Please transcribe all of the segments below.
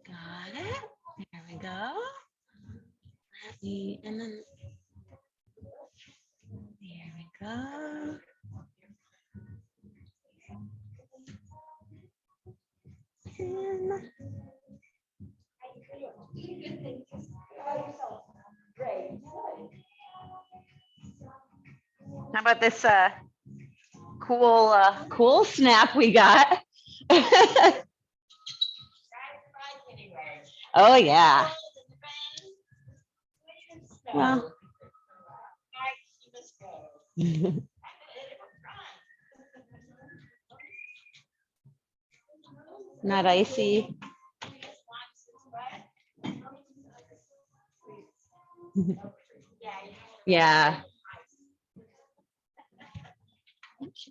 Got it. There we go. And then there we go. And how about this cool snap we got? Oh yeah. Well. Not icy. Yeah.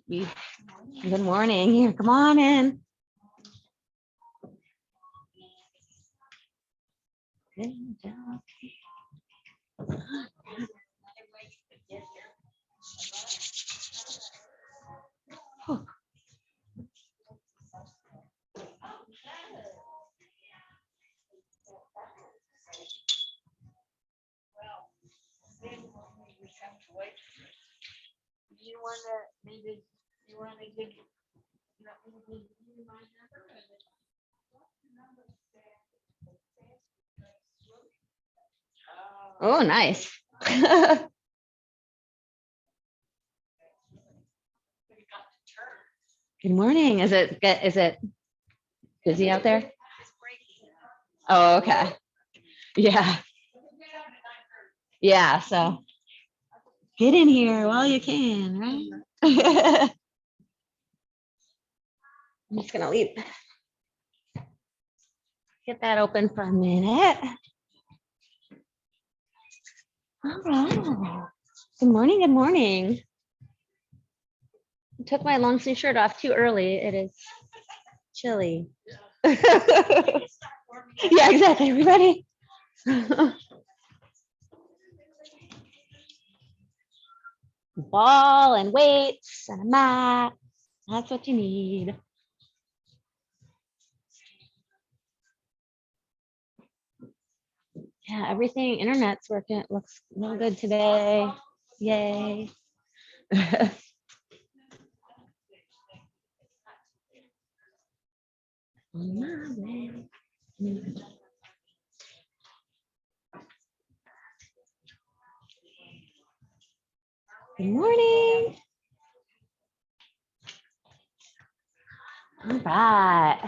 Good morning. Here, come on in. Oh, nice. Good morning. Is it busy out there? Oh, okay. Yeah. Yeah. So get in here while you can, right? I'm just gonna leave. Get that open for a minute. All right. Good morning. Good morning. I took my long sleeve shirt off too early. It is chilly. Yeah, exactly. Everybody. Ball and weights and a mat. That's what you need. Yeah, everything, internet's working. It looks real good today. Yay. Good morning. All right.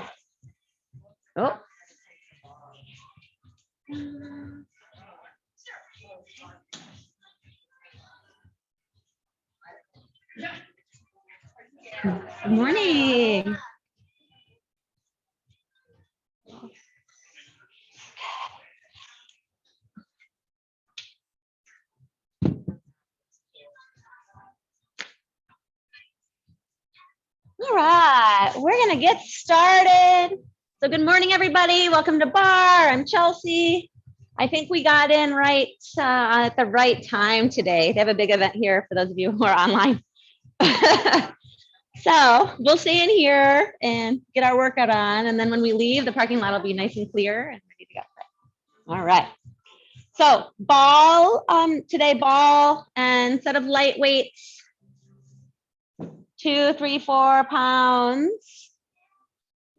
Oh. Good morning. All right, we're gonna get started. So good morning, everybody. Welcome to Barre. I'm Chelsea. I think we got in right at the right time today. They have a big event here for those of you who are online. So we'll stay in here and get our workout on. And then when we leave, the parking lot will be nice and clear and ready to go. All right. So ball, today ball and set of light weights, 2, 3, 4 pounds.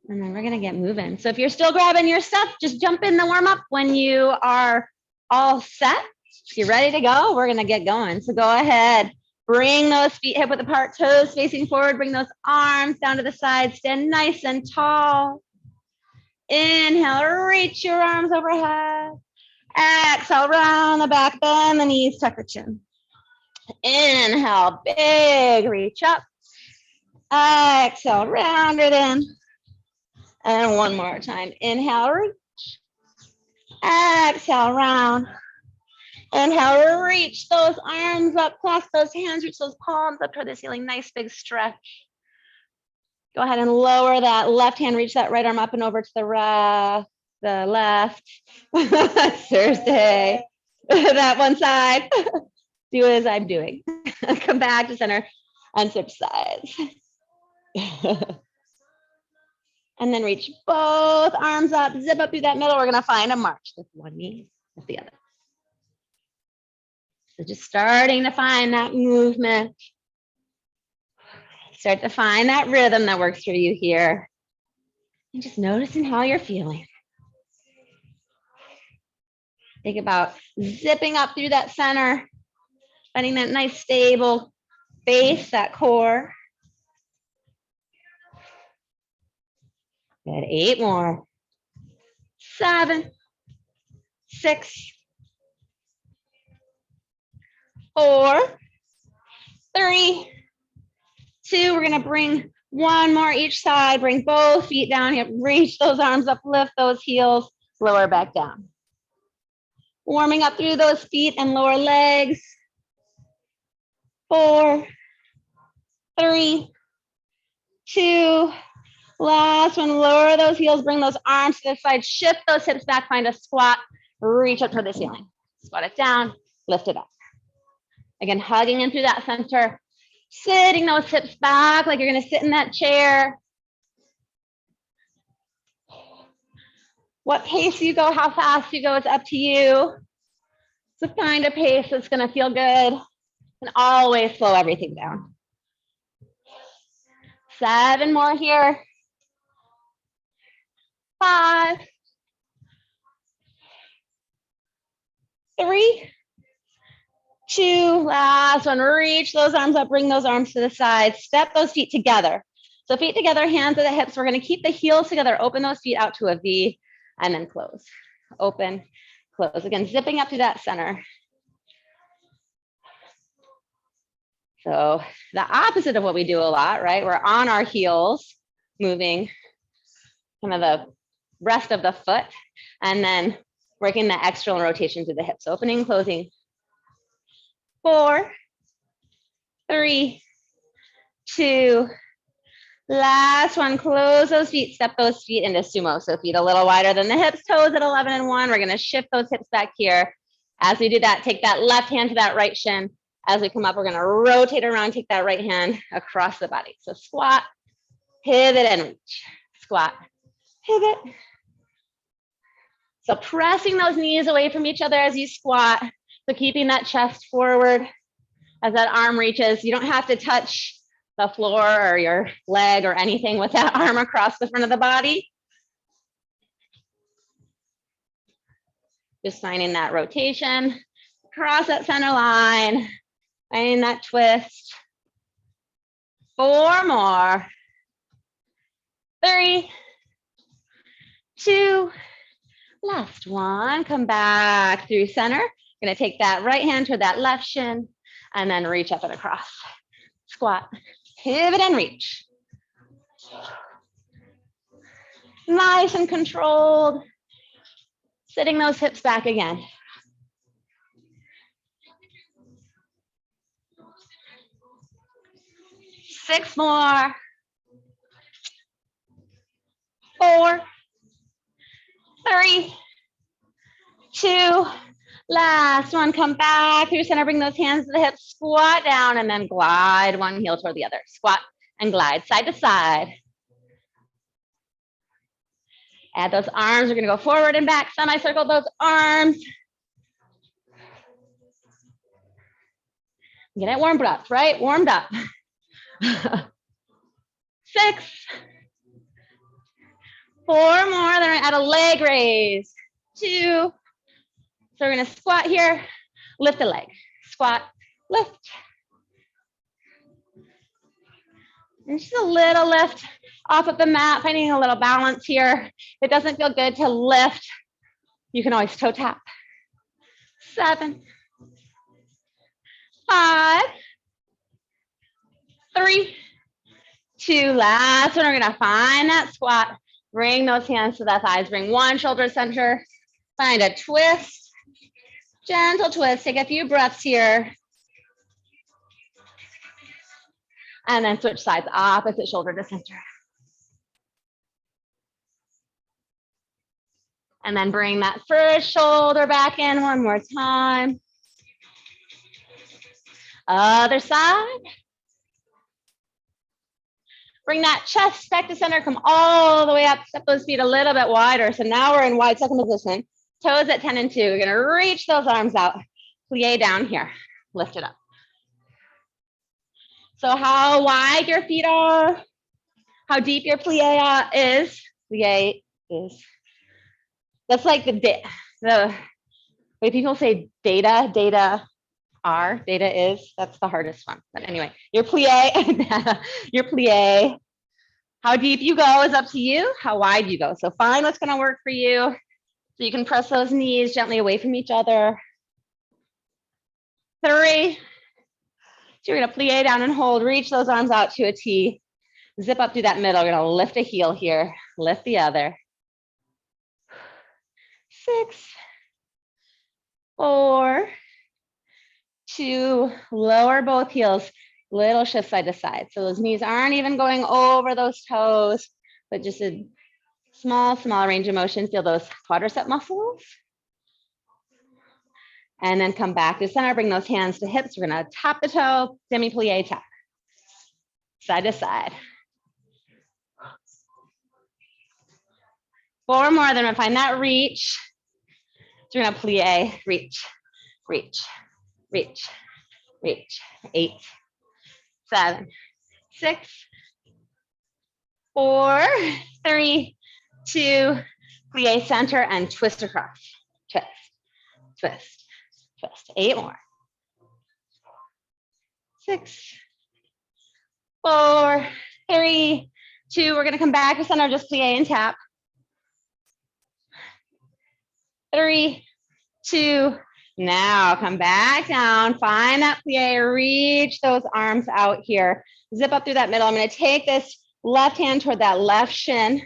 And then we're gonna get moving. So if you're still grabbing your stuff, just jump in the warm up when you are all set. If you're ready to go, we're gonna get going. So go ahead, bring those feet hip width apart, toes facing forward, bring those arms down to the side, stand nice and tall. Inhale, reach your arms overhead. Exhale, round the back, bend the knees, tuck the chin. Inhale, big reach up. Exhale, round it in. And one more time. Inhale, reach. Exhale, round. Inhale, reach those arms up, clasp those hands, reach those palms up toward the ceiling. Nice big stretch. Go ahead and lower that left hand, reach that right arm up and over to the left. Thursday. That one side. Do as I'm doing. Come back to center and switch sides. And then reach both arms up, zip up through that middle. We're gonna find a march. Lift one knee, lift the other. So just starting to find that movement. Start to find that rhythm that works for you here. And just noticing how you're feeling. Think about zipping up through that center, finding that nice stable base, that core. Good, 8 more. 7, 6, 4, 3, 2. We're gonna bring one more each side. Bring both feet down here. Reach those arms up, lift those heels, lower back down. Warming up through those feet and lower legs. 4, 3, 2. Last one, lower those heels, bring those arms to the side, shift those hips back, find a squat, reach up toward the ceiling. Squat it down, lift it up. Again, hugging in through that center, sitting those hips back like you're gonna sit in that chair. What pace you go, how fast you go, it's up to you. So find a pace that's gonna feel good and always slow everything down. 7 more here. 5, 3, 2, last one. Reach those arms up, bring those arms to the side, step those feet together. So feet together, hands at the hips. We're gonna keep the heels together, open those feet out to a V, and then close. Open, close. Again, zipping up to that center. So the opposite of what we do a lot, right? We're on our heels, moving kind of the rest of the foot, and then working the external rotation through the hips, opening, closing. 4, 3, 2, last one. Close those feet, step those feet into sumo. So feet a little wider than the hips, toes at 11 and 1. We're gonna shift those hips back here. As we do that, take that left hand to that right shin. As we come up, we're gonna rotate around, take that right hand across the body. So squat, pivot and reach. Squat, pivot. So pressing those knees away from each other as you squat. So keeping that chest forward as that arm reaches. You don't have to touch the floor or your leg or anything with that arm across the front of the body. Just finding that rotation, across that center line, finding that twist. 4 more. 3, 2, last one. Come back through center. Gonna take that right hand toward that left shin and then reach up and across. Squat, pivot and reach. Nice and controlled. Sitting those hips back again. 6 more. 4, 3, 2, last one. Come back through center, bring those hands to the hips, squat down, and then glide one heel toward the other. Squat and glide side to side. Add those arms. We're gonna go forward and back, semicircle those arms. Get it warmed up, right? Warmed up. 6, 4 more. Then we're gonna add a leg raise. 2. So we're gonna squat here, lift the leg. Squat, lift. And just a little lift off of the mat, finding a little balance here. If it doesn't feel good to lift, you can always toe tap. 7, 5, 3, 2, last one. We're gonna find that squat. Bring those hands to the thighs. Bring one shoulder center. Find a twist. Gentle twist. Take a few breaths here. And then switch sides, opposite shoulder to center. And then bring that first shoulder back in one more time. Other side. Bring that chest back to center, come all the way up, step those feet a little bit wider. So now we're in wide second position, toes at 10 and 2. We're gonna reach those arms out, plie down here, lift it up. So how wide your feet are, how deep your plie is, that's like the way people say data is, that's the hardest one. But anyway, your plie, how deep you go is up to you, how wide you go. So find what's gonna work for you. So you can press those knees gently away from each other. 3. So you're gonna plie down and hold, reach those arms out to a T. Zip up through that middle. We're gonna lift a heel here, lift the other. 6, 4, 2, lower both heels, little shift side to side. So those knees aren't even going over those toes, but just a small range of motion. Feel those quadricep muscles. And then come back to center, bring those hands to hips. We're gonna tap the toe, demi-plie tap, side to side. 4 more, then we'll find that reach. So we're gonna plie, reach, reach, reach, reach. 8, 7, 6, 4, 3, 2, plie center and twist across. Twist, twist, twist. 8 more. 6, 4, 3, 2. We're gonna come back to center, just plie and tap. 3, 2. Now come back down, find that plie, reach those arms out here. Zip up through that middle. I'm gonna take this left hand toward that left shin,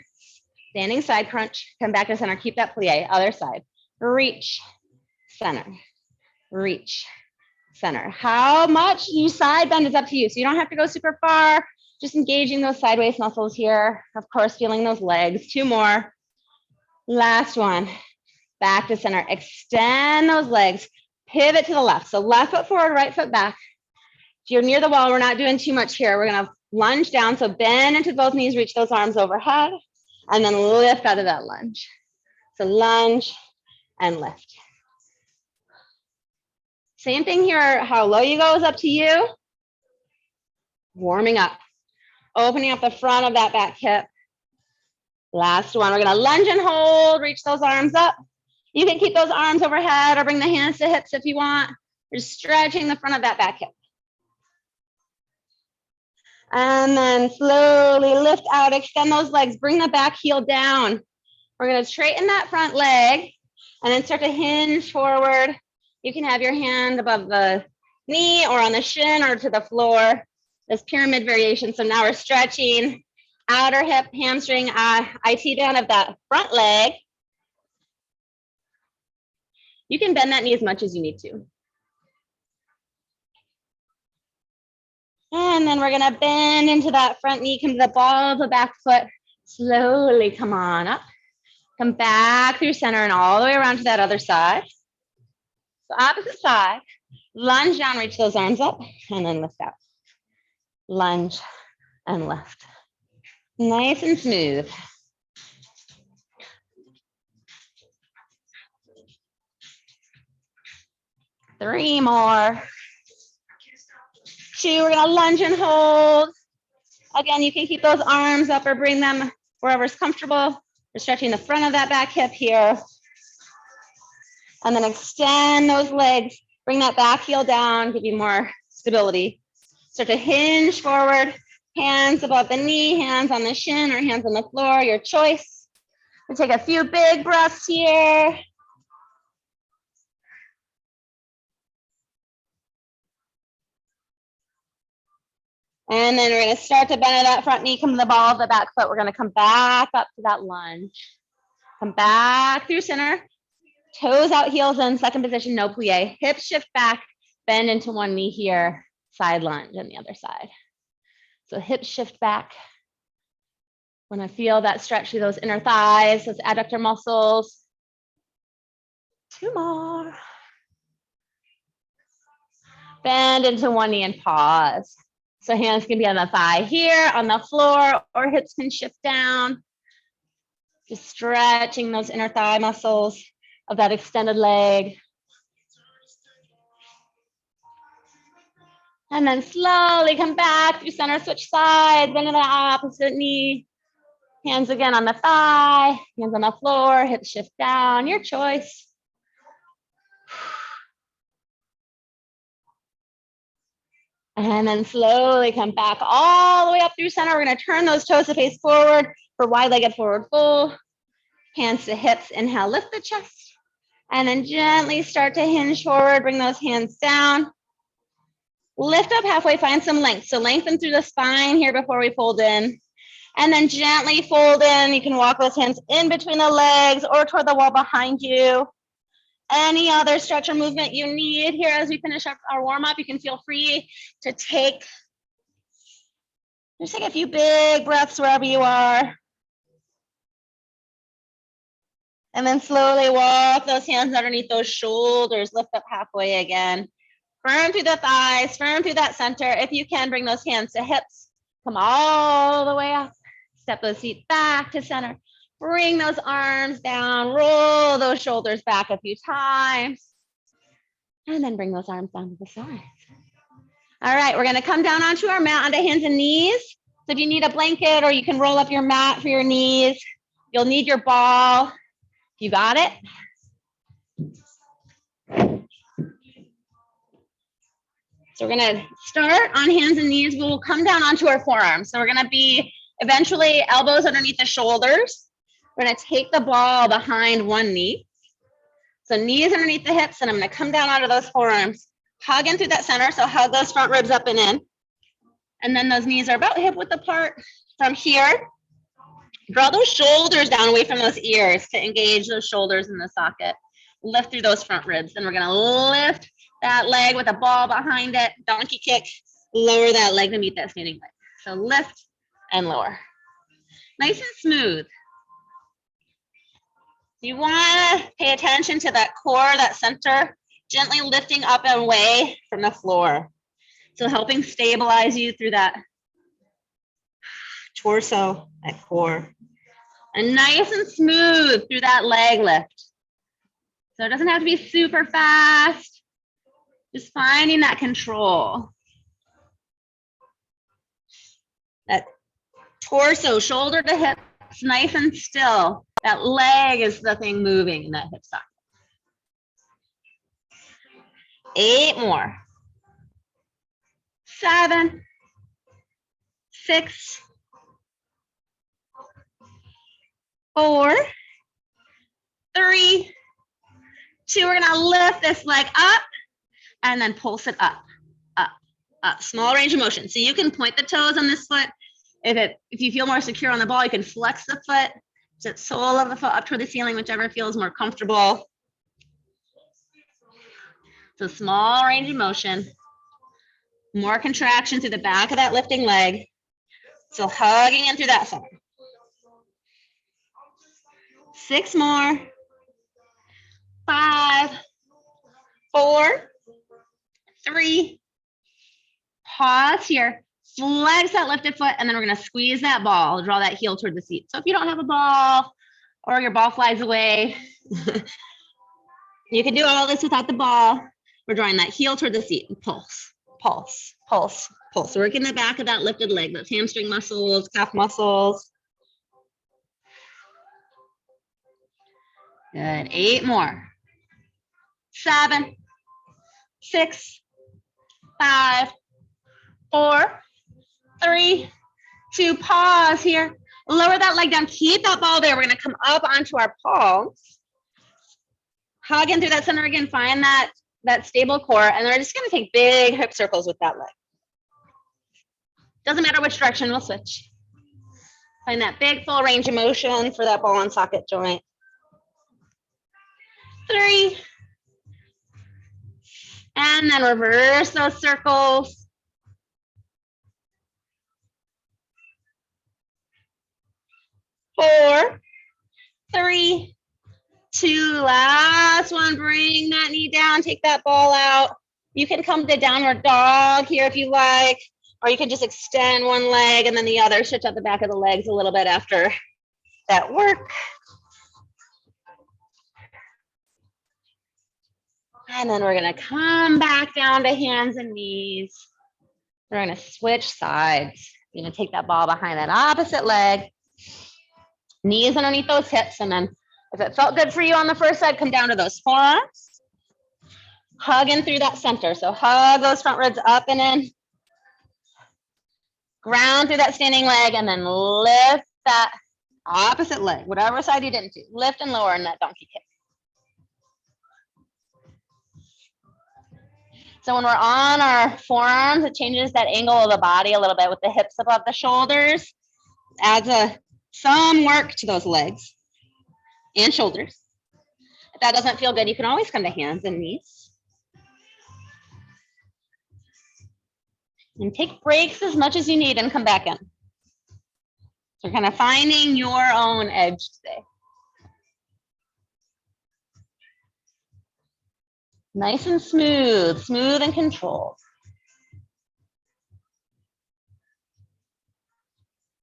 standing side crunch, come back to center, keep that plie, other side. Reach, center, reach, center. How much you side bend is up to you. So you don't have to go super far, just engaging those sideways muscles here. Of course, feeling those legs. 2 more. Last one. Back to center, extend those legs, pivot to the left. So left foot forward, right foot back. If you're near the wall, we're not doing too much here. We're gonna lunge down. So bend into both knees, reach those arms overhead, and then lift out of that lunge. So lunge and lift. Same thing here, how low you go is up to you. Warming up, opening up the front of that back hip. Last one, we're gonna lunge and hold, reach those arms up. You can keep those arms overhead or bring the hands to hips if you want. You're stretching the front of that back hip. And then slowly lift out, extend those legs, bring the back heel down. We're gonna straighten that front leg and then start to hinge forward. You can have your hand above the knee or on the shin or to the floor. This pyramid variation. So now we're stretching outer hip, hamstring, IT band of that front leg. You can bend that knee as much as you need to. And then we're gonna bend into that front knee, come to the ball of the back foot. Slowly come on up. Come back through center and all the way around to that other side. So opposite side, lunge down, reach those arms up, and then lift out. Lunge and lift. Nice and smooth. Three more. 2, we're gonna lunge and hold. Again, you can keep those arms up or bring them wherever's comfortable. We're stretching the front of that back hip here. And then extend those legs, bring that back heel down, give you more stability. Start to hinge forward, hands above the knee, hands on the shin or hands on the floor, your choice. We'll take a few big breaths here. And then we're gonna start to bend that front knee, come to the ball of the back foot. We're gonna come back up to that lunge. Come back through center, toes out, heels in, second position, no plie. Hips shift back, bend into one knee here, side lunge on the other side. So hips shift back. When I feel that stretch through those inner thighs, those adductor muscles. 2 more. Bend into one knee and pause. So hands can be on the thigh here, on the floor, or hips can shift down. Just stretching those inner thigh muscles of that extended leg. And then slowly come back through center, switch sides, bend to the opposite knee. Hands again on the thigh, hands on the floor, hips shift down, your choice. And then slowly come back all the way up through center. We're gonna turn those toes to face forward for wide-legged forward fold. Hands to hips, inhale, lift the chest. And then gently start to hinge forward, bring those hands down. Lift up halfway, find some length. So lengthen through the spine here before we fold in. And then gently fold in. You can walk those hands in between the legs or toward the wall behind you. Any other stretch or movement you need here as we finish up our warm-up, you can feel free to just take a few big breaths wherever you are. And then slowly walk those hands underneath those shoulders, lift up halfway again. Firm through the thighs, firm through that center. If you can, bring those hands to hips. Come all the way up. Step those feet back to center. Bring those arms down. Roll those shoulders back a few times. And then bring those arms down to the sides. All right, we're going to come down onto our mat, onto hands and knees. So if you need a blanket or you can roll up your mat for your knees, you'll need your ball. You got it? So we're gonna start on hands and knees. We'll come down onto our forearms. So we're gonna be eventually elbows underneath the shoulders. We're gonna take the ball behind one knee. So knees underneath the hips, and I'm gonna come down onto those forearms. Hug in through that center, so hug those front ribs up and in. And then those knees are about hip width apart. From here, draw those shoulders down away from those ears to engage those shoulders in the socket. Lift through those front ribs. Then we're gonna lift that leg with a ball behind it, donkey kick, lower that leg to meet that standing leg. So lift and lower. Nice and smooth. You wanna pay attention to that core, that center, gently lifting up and away from the floor. So helping stabilize you through that torso, that core. And nice and smooth through that leg lift. So it doesn't have to be super fast. Just finding that control. That torso, shoulder to hips, nice and still. That leg is the thing moving in that hip socket. 8 more. 7, 6, 4, 3, 2. We're gonna lift this leg up and then pulse it up, up, up. Small range of motion. So you can point the toes on this foot. If you feel more secure on the ball, you can flex the foot. Sit sole of the foot up toward the ceiling, whichever feels more comfortable. So small range of motion. More contraction through the back of that lifting leg. So hugging in through that center. 6 more. 5, 4, 3, pause here, flex that lifted foot, and then we're gonna squeeze that ball, draw that heel toward the seat. So if you don't have a ball or your ball flies away, you can do all this without the ball. We're drawing that heel toward the seat and pulse, pulse, pulse, pulse. So working the back of that lifted leg, those hamstring muscles, calf muscles. Good, 8 more. 7, 6, 5, 4, 3, 2, pause here. Lower that leg down, keep that ball there. We're gonna come up onto our palms. Hug in through that center again, find that stable core, and then we're just gonna take big hip circles with that leg. Doesn't matter which direction, we'll switch. Find that big full range of motion for that ball and socket joint. 3, and then reverse those circles. 4, 3, 2, last one. Bring that knee down, take that ball out. You can come to downward dog here if you like. Or you can just extend one leg and then the other, stretch out the back of the legs a little bit after that work. And then we're gonna come back down to hands and knees. We're gonna switch sides. You're gonna take that ball behind that opposite leg, knees underneath those hips, and then if it felt good for you on the first side, come down to those forearms. Hug in through that center. So hug those front ribs up and in. Ground through that standing leg, and then lift that opposite leg, whatever side you didn't do. Lift and lower in that donkey kick. So when we're on our forearms, it changes that angle of the body a little bit with the hips above the shoulders. Adds some work to those legs and shoulders. If that doesn't feel good, you can always come to hands and knees. And take breaks as much as you need and come back in. So kind of finding your own edge today. Nice and smooth, smooth and controlled.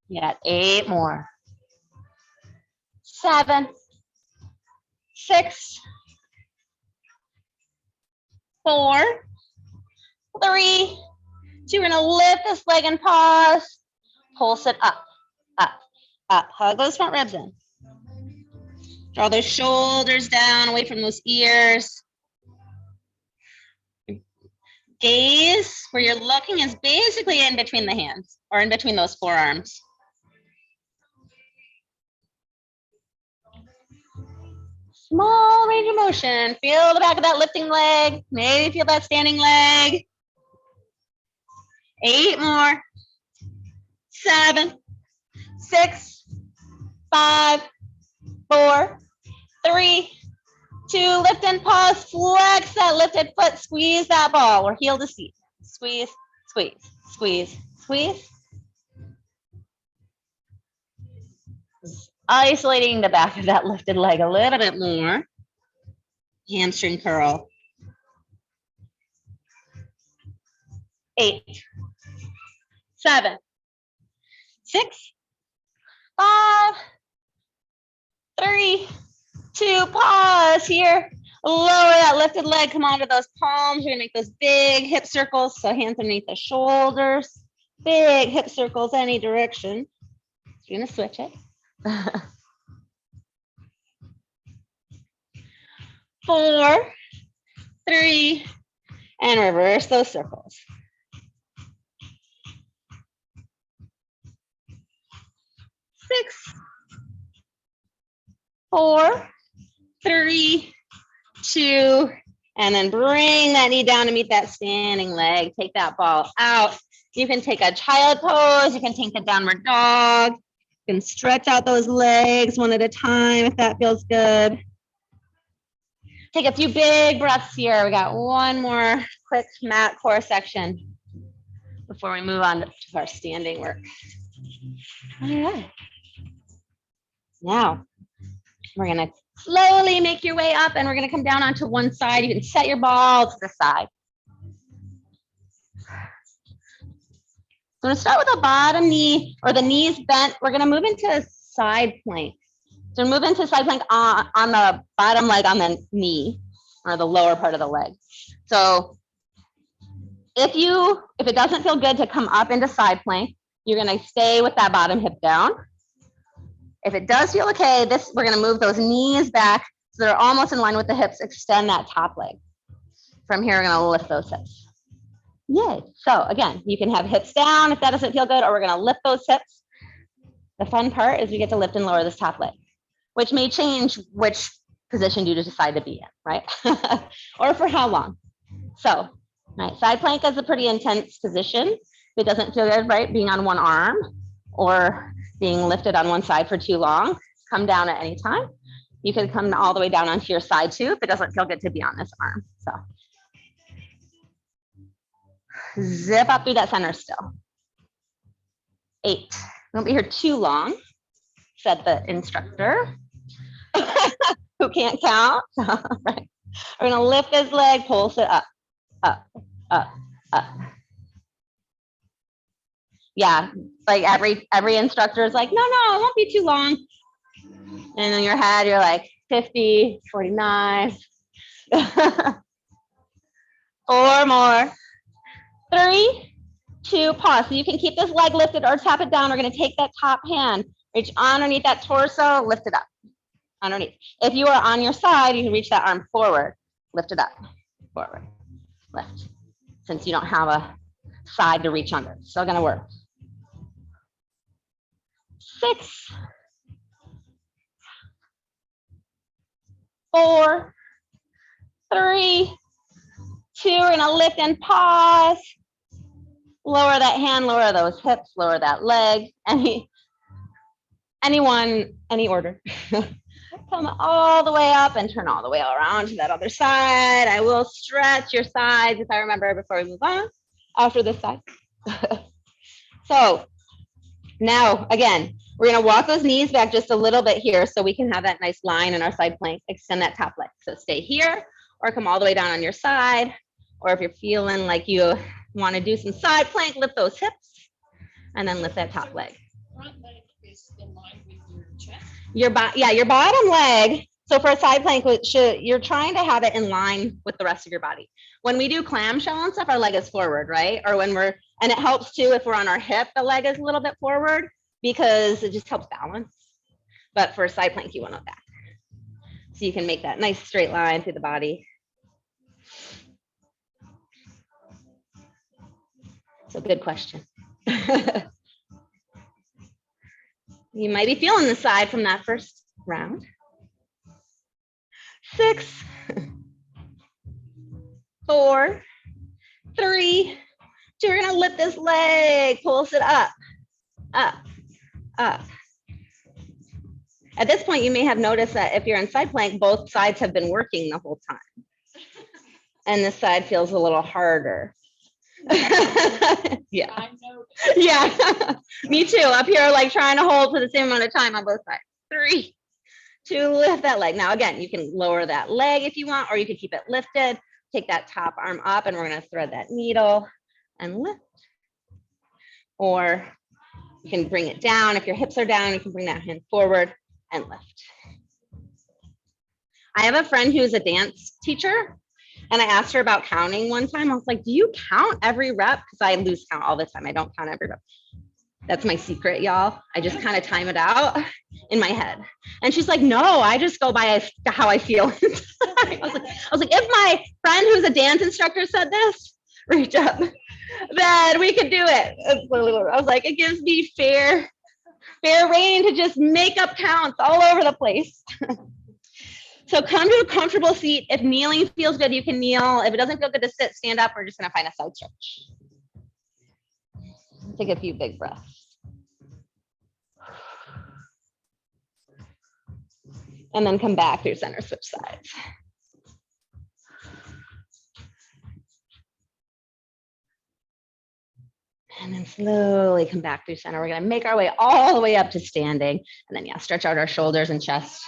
You got 8 more. 7, 6, 4, 3, 2. We're gonna lift this leg and pause. Pulse it up, up, up. Hug those front ribs in. Draw those shoulders down, away from those ears. Gaze where you're looking is basically in between the hands or in between those forearms. Small range of motion. Feel the back of that lifting leg. Maybe feel that standing leg. 8 more. 7, 6, 5, 4, 3, 2. Lift and pause. Flex that lifted foot. Squeeze that ball. We're heel to seat. Squeeze, squeeze, squeeze, squeeze. Isolating the back of that lifted leg a little bit more. Hamstring curl. 8, 7, 6, 5, 3, 2. Pause here. Lower that lifted leg. Come onto those palms. You're gonna make those big hip circles. So hands underneath the shoulders. Big hip circles any direction. You're gonna switch it. 4, 3, and reverse those circles. 6, 4, 3, 2, and then bring that knee down to meet that standing leg. Take that ball out. You can take a child pose. You can take a downward dog. You can stretch out those legs one at a time if that feels good. Take a few big breaths here. We got one more quick mat core section before we move on to our standing work. All right. Now, we're gonna slowly make your way up and we're gonna come down onto one side. You can set your ball to the side. So we're gonna start with the bottom knee or the knees bent. We're gonna move into side plank. So move into side plank on the bottom leg on the knee or the lower part of the leg. So if it doesn't feel good to come up into side plank, you're gonna stay with that bottom hip down. If it does feel okay, we're gonna move those knees back so they're almost in line with the hips. Extend that top leg. From here, we're gonna lift those hips. Yay. So again, you can have hips down if that doesn't feel good, or we're gonna lift those hips. The fun part is we get to lift and lower this top leg, which may change which position you decide to be in, right? Or for how long. So, right, side plank is a pretty intense position. If it doesn't feel good, right, being on one arm or being lifted on one side for too long, come down at any time. You can come all the way down onto your side too if it doesn't feel good to be on this arm. So, zip up through that center still. 8. Don't be here too long, said the instructor. Who can't count. Right. We're gonna lift this leg, pulse it up, up, up, up. Yeah, like every instructor is like, no, it won't be too long. And in your head, you're like 50, 49. 4 more. 3, 2, pause. So you can keep this leg lifted or tap it down. We're going to take that top hand, reach underneath that torso, lift it up underneath. If you are on your side, you can reach that arm forward, lift it up, forward, lift. Since you don't have a side to reach under, it's still going to work. 6, 4, 3, 2. We're going to lift and pause. Lower that hand, lower those hips, lower that leg. Anyone, any order. Come all the way up and turn all the way around to that other side. I will stretch your sides if I remember before we move on after this side. So now, again, we're going to walk those knees back just a little bit here so we can have that nice line in our side plank. Extend that top leg. So stay here or come all the way down on your side. Or if you're feeling like you want to do some side plank, lift those hips and then lift that top leg. Front leg is in line with your chest. Your bottom leg. So for a side plank, you're trying to have it in line with the rest of your body. When we do clamshell and stuff, our leg is forward, right? Or and it helps too if we're on our hip, the leg is a little bit forward because it just helps balance. But for a side plank, you want it back. So you can make that nice straight line through the body. So good question. You might be feeling the side from that first round. 6, 4, 3, 2. We're going to lift this leg, pulse it up, up, up. At this point, you may have noticed that if you're in side plank, both sides have been working the whole time. And this side feels a little harder. Yeah. Yeah. Me too. Up here, like trying to hold for the same amount of time on both sides. 3, 2, lift that leg. Now, again, you can lower that leg if you want, or you can keep it lifted. Take that top arm up, and we're going to thread that needle and lift. Or you can bring it down. If your hips are down, you can bring that hand forward and lift. I have a friend who's a dance teacher. And I asked her about counting one time. I was like, do you count every rep? Because I lose count all the time. I don't count every rep. That's my secret, y'all. I just kind of time it out in my head. And she's like, no, I just go by how I feel. I was like, if my friend who's a dance instructor said this, reach up, then we could do it. I was like, it gives me fair reign to just make up counts all over the place. So come to a comfortable seat. If kneeling feels good, you can kneel. If it doesn't feel good to sit, stand up. We're just going to find a side stretch. Take a few big breaths. And then come back through center, switch sides. And then slowly come back through center. We're going to make our way all the way up to standing. And then, yeah, stretch out our shoulders and chest.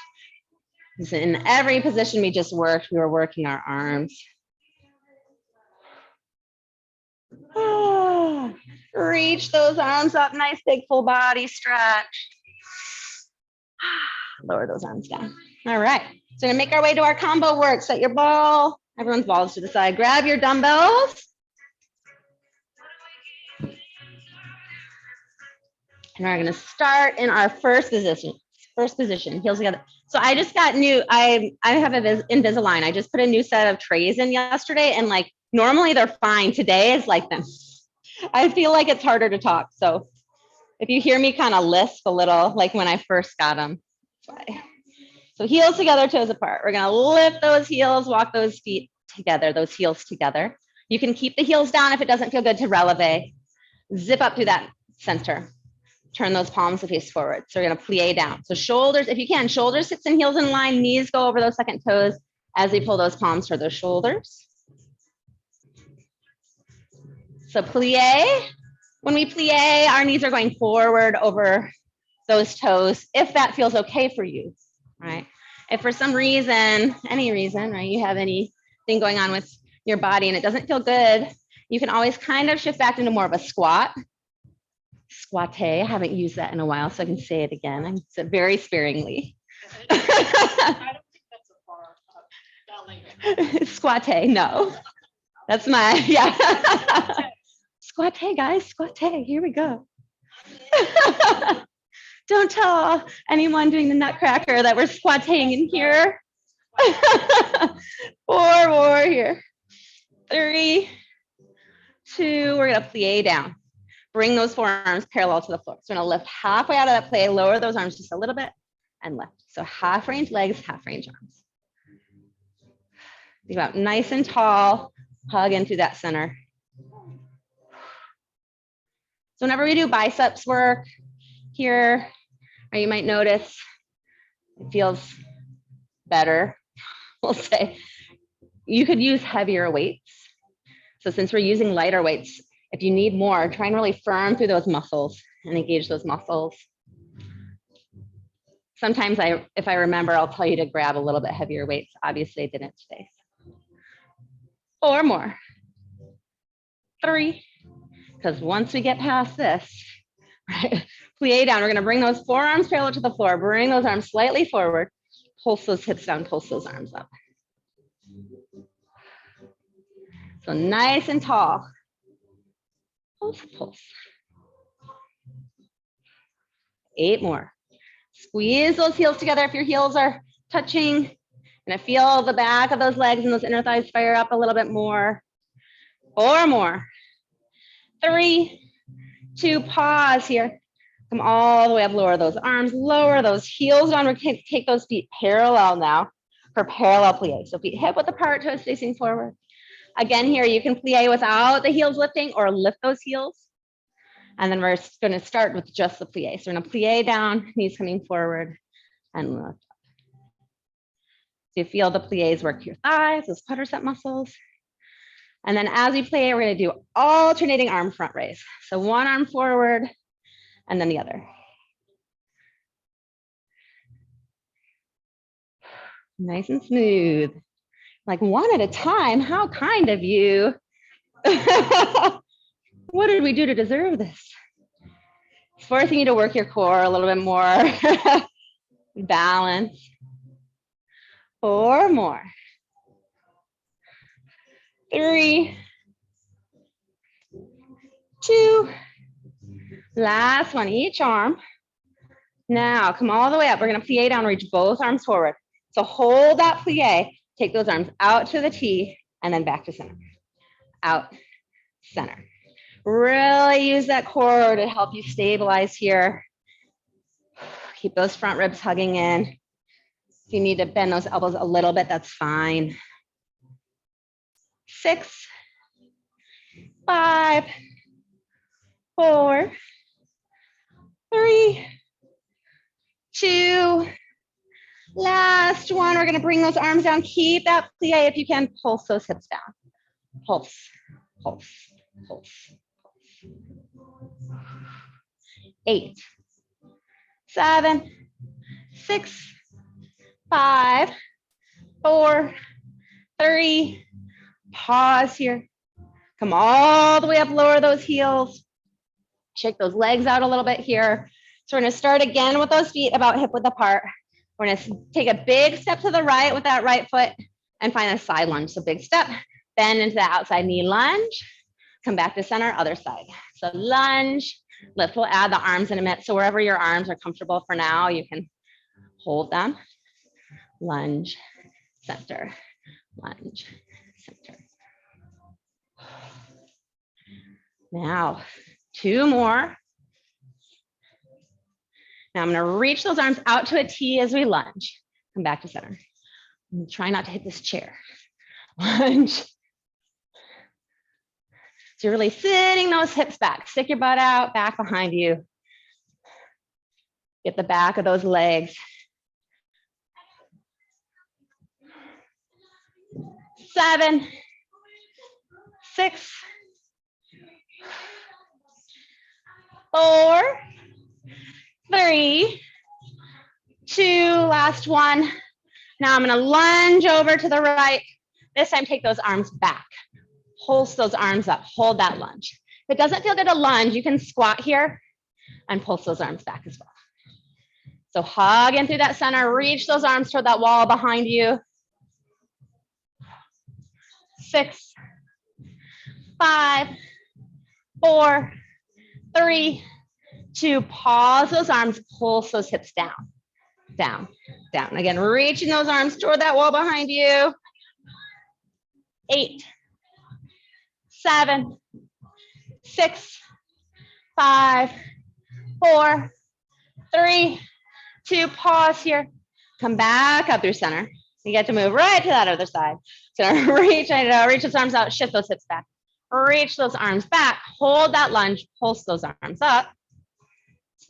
In every position we just worked, we were working our arms. Reach those arms up, nice big full body stretch. Lower those arms down. All right, so we're gonna make our way to our combo work. Set your ball, everyone's balls to the side. Grab your dumbbells. And we're gonna start in our first position, heels together. So I just got new, I have Invisalign. I just put a new set of trays in yesterday, and like normally they're fine. Today is like them. I feel like it's harder to talk. So if you hear me kind of lisp a little, like when I first got them. So heels together, toes apart. We're gonna lift those heels, walk those feet together, those heels together. You can keep the heels down if it doesn't feel good to releve. Zip up through that center. Turn those palms to face forward. So we're going to plie down. So shoulders, if you can, shoulders, hips, and heels in line. Knees go over those second toes as we pull those palms toward those shoulders. So plie. When we plie, our knees are going forward over those toes, if that feels okay for you, right? If for some reason, any reason, right, you have anything going on with your body and it doesn't feel good, you can always kind of shift back into more of a squat. squatte. I haven't used that in a while, so I can say it again. I said it very sparingly. I don't think that's a bar, ballet. Squatte, no. That's my, yeah. Squatte, guys, squatte. Here we go. Don't tell anyone doing the Nutcracker that we're squatting in here. 4 more here. 3, 2, we're gonna plie down. Bring those forearms parallel to the floor. So we're gonna lift halfway out of that plie, lower those arms just a little bit and lift. So half range legs, half range arms. Think about nice and tall, hug into that center. So whenever we do biceps work here, or you might notice it feels better, we'll say, you could use heavier weights. So since we're using lighter weights, if you need more, try and really firm through those muscles and engage those muscles. Sometimes if I remember, I'll tell you to grab a little bit heavier weights. Obviously I didn't today. 4 more. 3, because once we get past this, right, plie down, we're gonna bring those forearms parallel to the floor, bring those arms slightly forward, pulse those hips down, pulse those arms up. So nice and tall. Pulse, pulse. 8 more. Squeeze those heels together if your heels are touching. Gonna feel the back of those legs and those inner thighs fire up a little bit more. 4 more. 3, 2, pause here. Come all the way up, lower those arms, lower those heels down. We're gonna take those feet parallel now for parallel plie. So feet hip width apart, toes facing forward. Again, here you can plie without the heels lifting or lift those heels. And then we're gonna start with just the plie. So we're gonna plie down, knees coming forward and lift up. So you feel the plies work your thighs, those quadricep muscles. And then as we plie, we're gonna do alternating arm front raise. So one arm forward and then the other. Nice and smooth. Like one at a time, how kind of you. What did we do to deserve this? It's forcing you to work your core a little bit more. Balance. 4 more. 3, 2, last one, each arm. Now come all the way up. We're gonna plie down, reach both arms forward. So hold that plie, take those arms out to the T and then back to center. Out, center. Really use that core to help you stabilize here. Keep those front ribs hugging in. If you need to bend those elbows a little bit, that's fine. 6, 5, 4, 3, 2, last one. We're gonna bring those arms down. Keep that plie if you can. Pulse those hips down. Pulse, pulse, pulse. 8, 7, 6, 5, 4, 3, pause here. Come all the way up, lower those heels. Shake those legs out a little bit here. So we're gonna start again with those feet about hip width apart. We're gonna take a big step to the right with that right foot and find a side lunge. So big step, bend into the outside knee lunge, come back to center, other side. So lunge, lift, we'll add the arms in a minute. So wherever your arms are comfortable for now, you can hold them. Lunge, center, lunge, center. Now, 2 more. Now I'm gonna reach those arms out to a T as we lunge. Come back to center. And try not to hit this chair. Lunge. So you're really sitting those hips back. Stick your butt out, back behind you. Get the back of those legs. 7, 6, 4, 3, 2, last one. Now I'm gonna lunge over to the right. This time take those arms back. Pulse those arms up, hold that lunge. If it doesn't feel good to lunge, you can squat here and pulse those arms back as well. So hug in through that center, reach those arms toward that wall behind you. 6, 5, 4, 3, 2, pause those arms, pulse those hips down, down, down. Again, reaching those arms toward that wall behind you. 8, 7, 6, 5, 4, 3, 2, pause here. Come back up through center. You get to move right to that other side. So reach those arms out, shift those hips back. Reach those arms back, hold that lunge, pulse those arms up.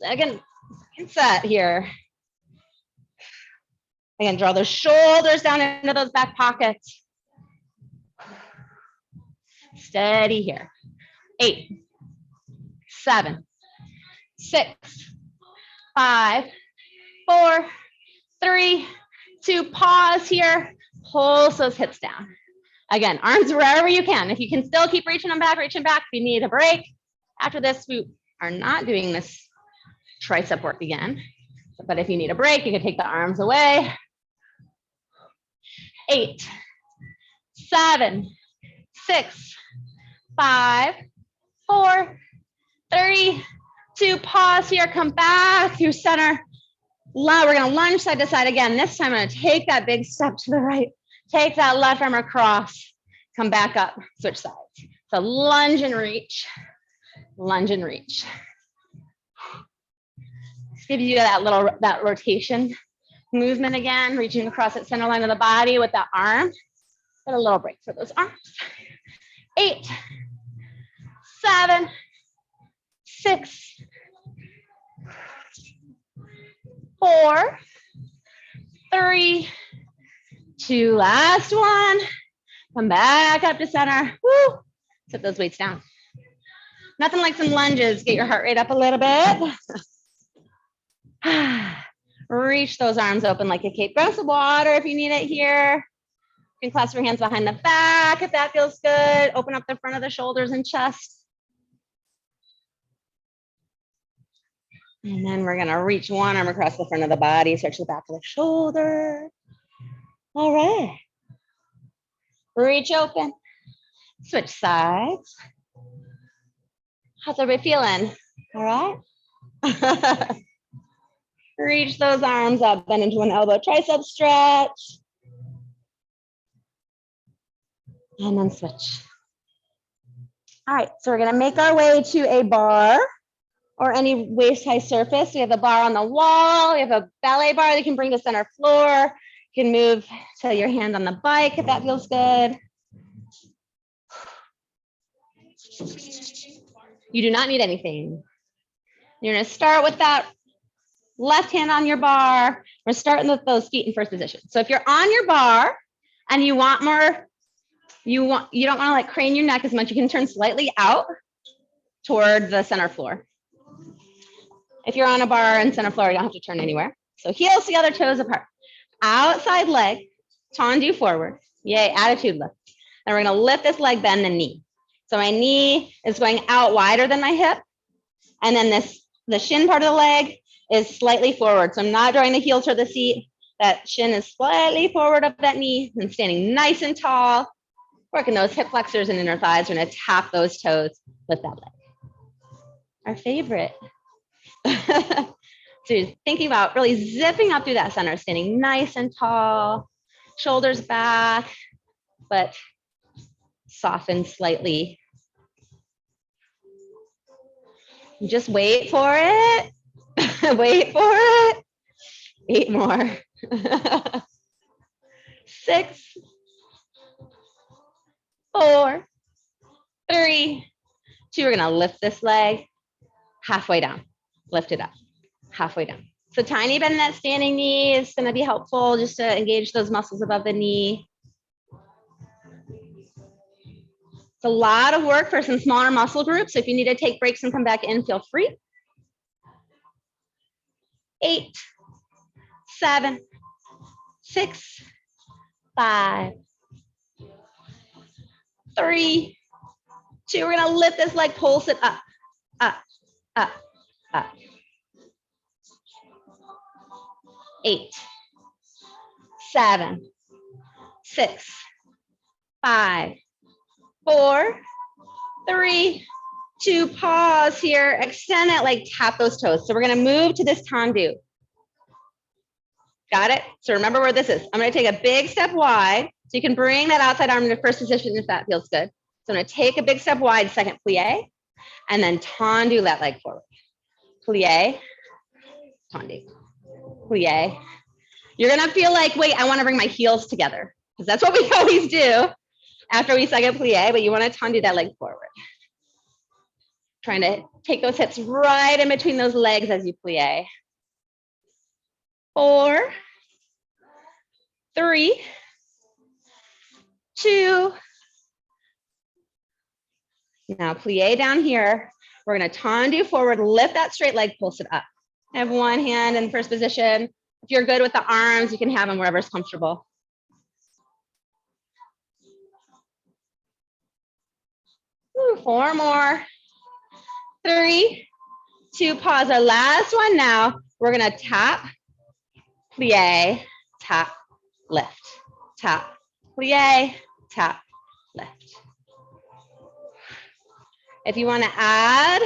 Again, set here. Again, draw those shoulders down into those back pockets. Steady here. 8, 7, 6, 5, 4, 3, 2, pause here. Pulse those hips down. Again, arms wherever you can. If you can still keep reaching them back, reaching back. If you need a break, after this, we are not doing this tricep work again. But if you need a break, you can take the arms away. 8, 7, 6, 5, 4, 3, 2, pause here. Come back through center. We're going to lunge side to side again. This time, I'm going to take that big step to the right. Take that left arm across. Come back up. Switch sides. So lunge and reach. Lunge and reach. Just give you that rotation movement again. Reaching across that center line of the body with that arm. Get a little break for those arms. 8, 7, 6, 4, 3, 2, last one. Come back up to center. Woo. Set those weights down. Nothing like some lunges. Get your heart rate up a little bit. Reach those arms open like a cape. Grab some water if you need it here. You can clasp your hands behind the back if that feels good. Open up the front of the shoulders and chest. And then we're going to reach one arm across the front of the body, stretch the back of the shoulder. All right. Reach open. Switch sides. How's everybody feeling? All right. Reach those arms up, bend into an elbow tricep stretch. And then switch. All right, so we're going to make our way to a bar or any waist-high surface. We have a bar on the wall. We have a ballet bar that you can bring to center floor. You can move to your hand on the bike if that feels good. You do not need anything. You're going to start with that left hand on your bar. We're starting with those feet in first position. So if you're on your bar and you want more, you don't want to like crane your neck as much, you can turn slightly out toward the center floor. If you're on a bar and center floor, you don't have to turn anywhere. So heels together, toes apart. Outside leg, tendu forward. Yay, attitude lift. And we're going to lift this leg, bend the knee. So my knee is going out wider than my hip. And then the shin part of the leg is slightly forward. So I'm not drawing the heel toward the seat. That shin is slightly forward of that knee and standing nice and tall. Working those hip flexors and inner thighs. We're going to tap those toes with that leg. Our favorite. So you're thinking about really zipping up through that center, standing nice and tall, shoulders back, but soften slightly. Just wait for it. Wait for it. 8 more. 6, 4, 3, 2. We're going to lift this leg halfway down. Lift it up. Halfway down. So tiny bend in that standing knee is going to be helpful just to engage those muscles above the knee. It's a lot of work for some smaller muscle groups. So if you need to take breaks and come back in, feel free. 8, 7, 6, 5, 3, 2. We're going to lift this leg, pulse it up, up, up, up. 8, 7, 6, 5, 4, 3, 2, pause here, extend it, like tap those toes. So we're gonna move to this tendu. Got it? So remember where this is. I'm gonna take a big step wide. So you can bring that outside arm into first position if that feels good. So I'm gonna take a big step wide, second plie, and then tendu that leg forward. Plie, tendu, plie. You're gonna feel like, wait, I wanna bring my heels together, because that's what we always do after we second plie, but you wanna tendu that leg forward. Trying to take those hips right in between those legs as you plie. 4, 3, 2. Now plie down here. We're gonna tendu forward, lift that straight leg, pulse it up. I have one hand in first position. If you're good with the arms, you can have them wherever's comfortable. Ooh, 4 more. 3, 2, pause. Our last one now. We're gonna tap, plie, tap, lift, tap, plie, tap, lift. If you want to add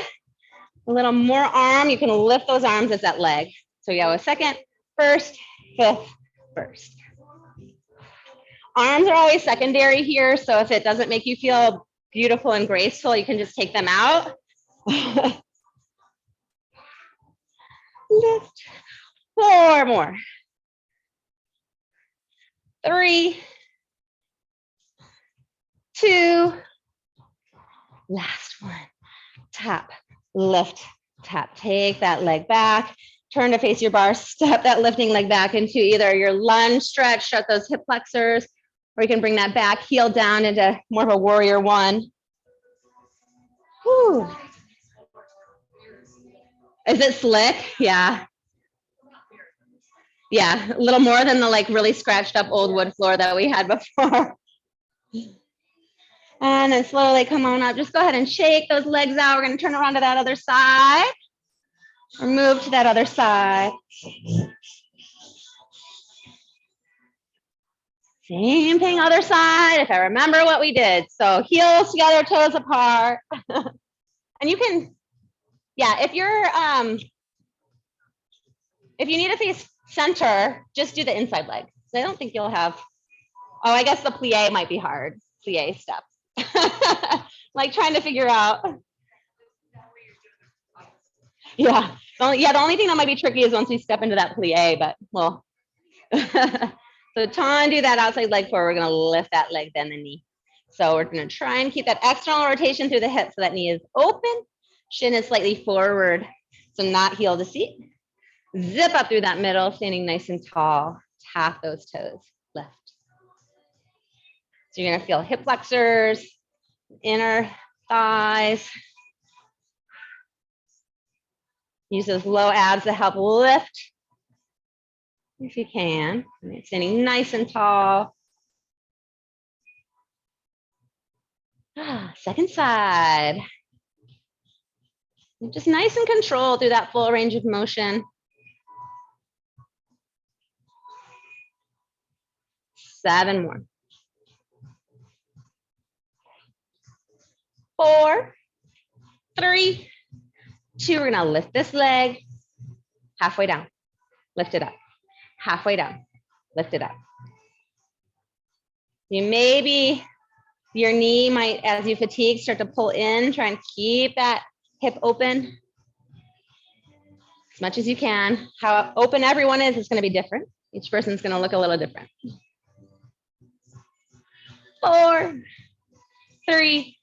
a little more arm, you can lift those arms as that leg. So you have a second, first, fifth, first. Arms are always secondary here, so if it doesn't make you feel beautiful and graceful, you can just take them out. Lift. 4 more. 3, 2, last one. Tap, lift, tap. Take that leg back. Turn to face your bar. Step that lifting leg back into either your lunge stretch, shut those hip flexors, or you can bring that back heel down into more of a warrior one. Whew. Is it slick? Yeah. Yeah, a little more than the like really scratched up old wood floor that we had before. And then slowly come on up. Just go ahead and shake those legs out. We're gonna turn around to that other side. Or move to that other side. Same thing, other side, if I remember what we did. So heels together, toes apart. And you can, yeah, if you need to face center, just do the inside leg. So I don't think you'll have, oh, I guess the plie might be hard, plie step. Like trying to figure out. Yeah, the only thing that might be tricky is once we step into that plie, but well. So tendu that outside leg forward. We're gonna lift that leg, then the knee. So we're gonna try and keep that external rotation through the hip so that knee is open, shin is slightly forward, so not heel to seat. Zip up through that middle, standing nice and tall. Tap those toes, lift. So you're gonna feel hip flexors, inner thighs. Use those low abs to help lift if you can. Standing nice and tall. Second side. Just nice and controlled through that full range of motion. 7 more. 4, 3, 2. We're gonna lift this leg halfway down. Lift it up. Halfway down. Lift it up. You maybe your knee might, as you fatigue, start to pull in. Try and keep that hip open as much as you can. How open everyone is going to be different. Each person's going to look a little different. 4, 3,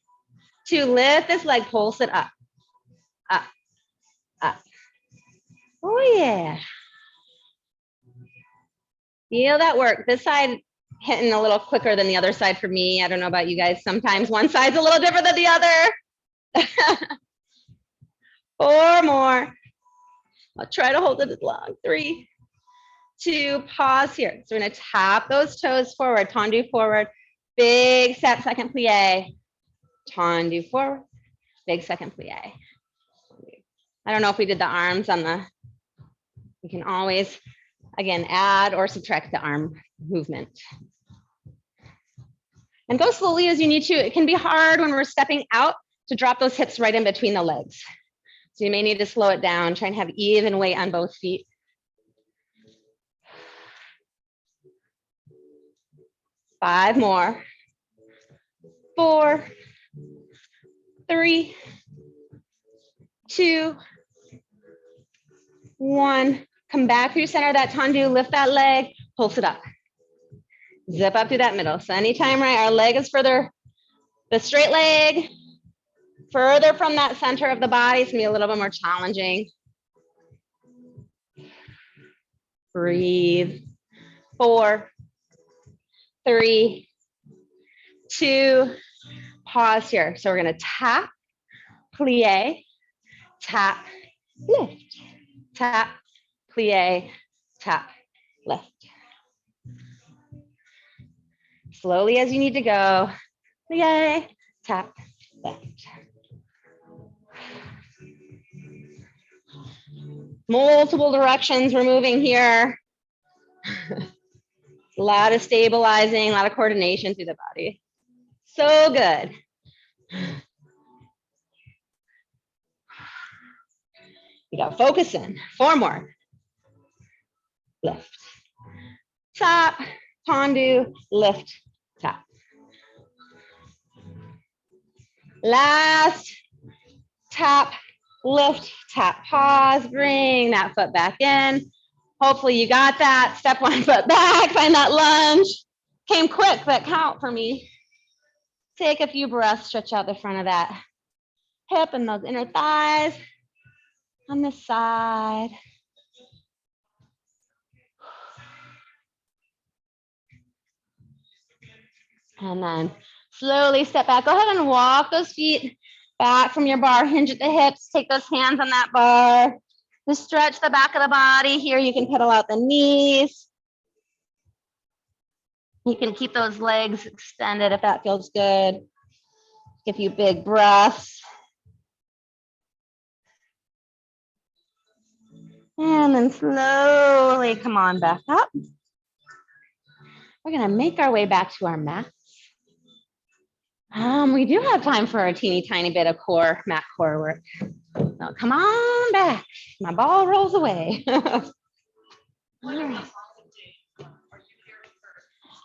2. Lift this leg, pulse it up, up, up. Oh yeah. Feel that work. This side hitting a little quicker than the other side for me. I don't know about you guys. Sometimes one side's a little different than the other. 4 more. I'll try to hold it as long. 3, 2, pause here. So we're gonna tap those toes forward, tendu forward, big step, second plie, tendu forward, big second plie. I don't know if we did the arms on the, we can always, Again, add or subtract the arm movement. And go slowly as you need to. It can be hard when we're stepping out to drop those hips right in between the legs. So you may need to slow it down, try and have even weight on both feet. Five more. 4, 3, 2, 1. Come back through center of that tendu, lift that leg, pulse it up. Zip up through that middle. So anytime, right, our leg is further, the straight leg, further from that center of the body, it's gonna be a little bit more challenging. Breathe. 4, 3, 2, pause here. So we're gonna tap, plie, tap, lift, tap, plie, tap, lift. Slowly as you need to go, plie, tap, lift. Multiple directions we're moving here. A lot of stabilizing, a lot of coordination through the body. So good. You got focus in. 4 more. Lift. Tap, tendu, lift, tap. Last. Tap, lift, tap, pause, bring that foot back in. Hopefully you got that. Step 1 foot back, find that lunge. Came quick, but count for me. Take a few breaths, stretch out the front of that hip and those inner thighs on this side. And then slowly step back. Go ahead and walk those feet back from your bar. Hinge at the hips. Take those hands on that bar. Just stretch the back of the body. Here you can pedal out the knees. You can keep those legs extended if that feels good. Give you big breaths. And then slowly come on back up. We're going to make our way back to our mat. We do have time for a teeny tiny bit of mat core work. So come on back. My ball rolls away. All right.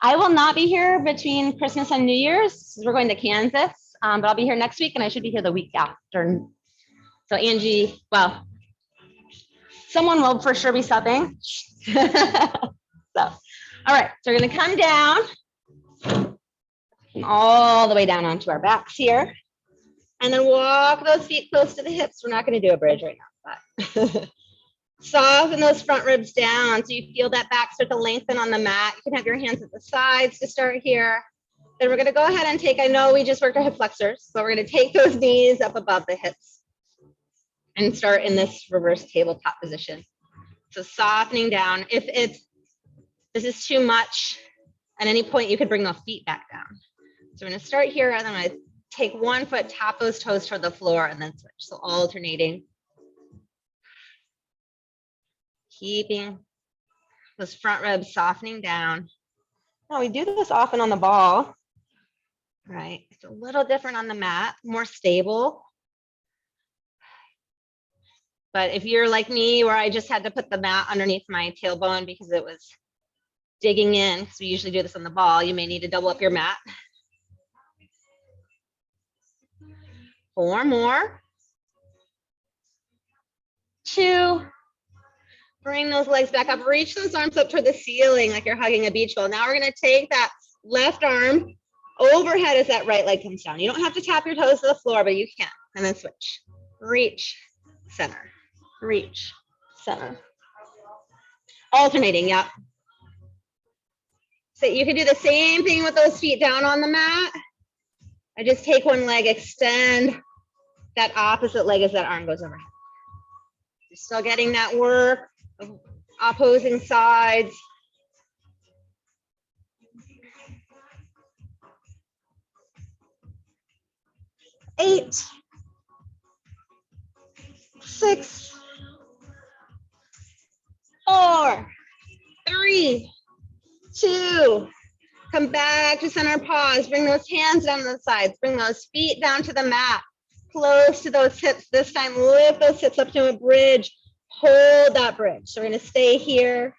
I will not be here between Christmas and New Year's. We're going to Kansas, but I'll be here next week and I should be here the week after. So Angie, well, someone will for sure be subbing. So, all right, so we're gonna come down all the way down onto our backs here and then walk those feet close to the hips. We're not gonna do a bridge right now, but soften those front ribs down so you feel that back start to lengthen on the mat. You can have your hands at the sides to start here. Then we're gonna go ahead and take, I know we just worked our hip flexors, so we're gonna take those knees up above the hips and start in this reverse tabletop position. So softening down. If this is too much, at any point you could bring the feet back down. So we're gonna start here and then I'm gonna take 1 foot, tap those toes toward the floor and then switch. So alternating. Keeping those front ribs softening down. Now we do this often on the ball, right? It's a little different on the mat, more stable. But if you're like me, where I just had to put the mat underneath my tailbone because it was digging in, because we usually do this on the ball, you may need to double up your mat. 4 more. 2. Bring those legs back up. Reach those arms up toward the ceiling like you're hugging a beach ball. Now we're going to take that left arm overhead as that right leg comes down. You don't have to tap your toes to the floor, but you can. And then switch. Reach, center. Reach, center. Alternating, yep. So you can do the same thing with those feet down on the mat. I just take one leg, extend that opposite leg as that arm goes overhead. You're still getting that work of opposing sides. Eight, 6, 4, 3, 2, come back to center pause. Bring those hands down to the sides. Bring those feet down to the mat. Close to those hips. This time, lift those hips up to a bridge. Hold that bridge. So we're gonna stay here.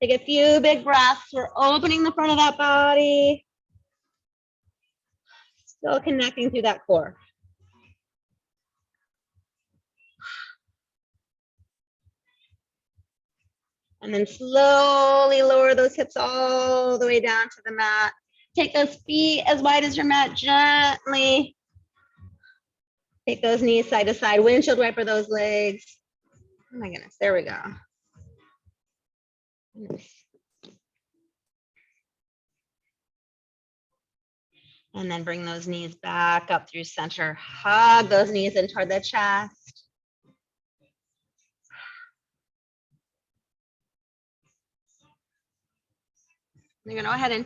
Take a few big breaths. We're opening the front of that body. Still connecting through that core. And then slowly lower those hips all the way down to the mat. Take those feet as wide as your mat gently. Take those knees side to side. Windshield wiper those legs. Oh my goodness, there we go. And then bring those knees back up through center. Hug those knees in toward the chest. You're gonna go ahead and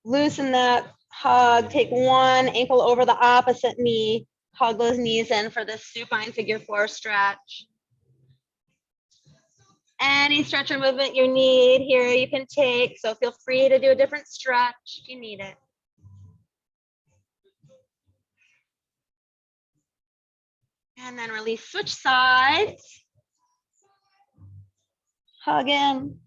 loosen that hug. Take one ankle over the opposite knee. Hug those knees in for this supine figure 4 stretch. Any stretch or movement you need here, you can take. So feel free to do a different stretch if you need it. And then release, switch sides. Hug in.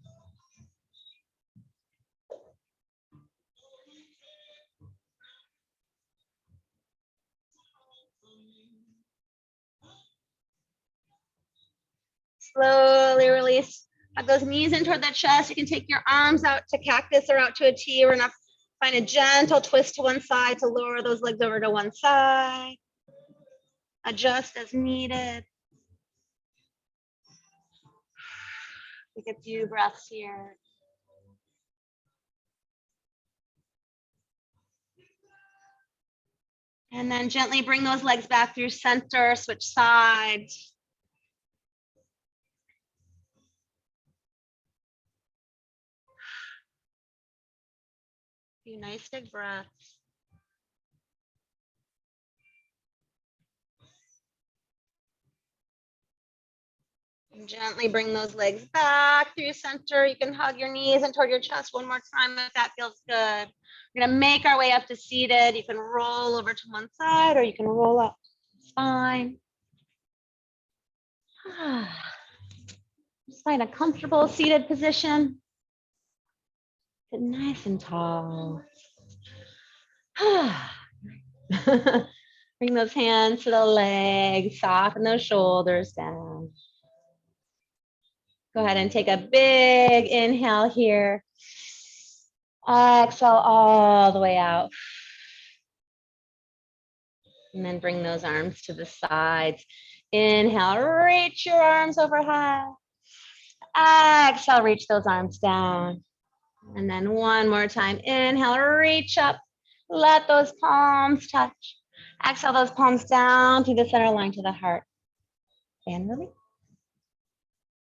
Slowly release. Hug those knees in toward the chest. You can take your arms out to cactus or out to a T. We're gonna find a gentle twist to one side to lower those legs over to one side. Adjust as needed. Take a few breaths here. And then gently bring those legs back through center, switch sides. Few nice big breaths. And gently bring those legs back through center. You can hug your knees and toward your chest one more time if that feels good. We're gonna make our way up to seated. You can roll over to one side or you can roll up. It's fine. Just find a comfortable seated position. Sit nice and tall. Bring those hands to the legs, soften those shoulders down. Go ahead and take a big inhale here. Exhale all the way out. And then bring those arms to the sides. Inhale, reach your arms overhead. Exhale, reach those arms down. And then one more time. Inhale, reach up. Let those palms touch. Exhale those palms down through the center line to the heart. And release.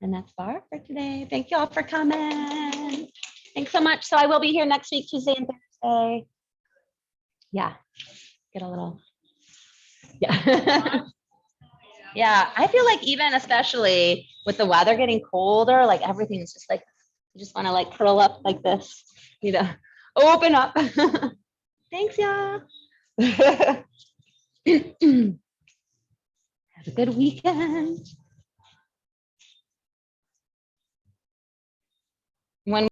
And that's Barre for today. Thank you all for coming. Thanks so much. So I will be here next week, Tuesday and Thursday. Yeah, get a little, yeah. Yeah, I feel like even especially with the weather getting colder, like everything is just like, you just want to like curl up like this, you know, open up. Thanks, y'all. Have a good weekend. When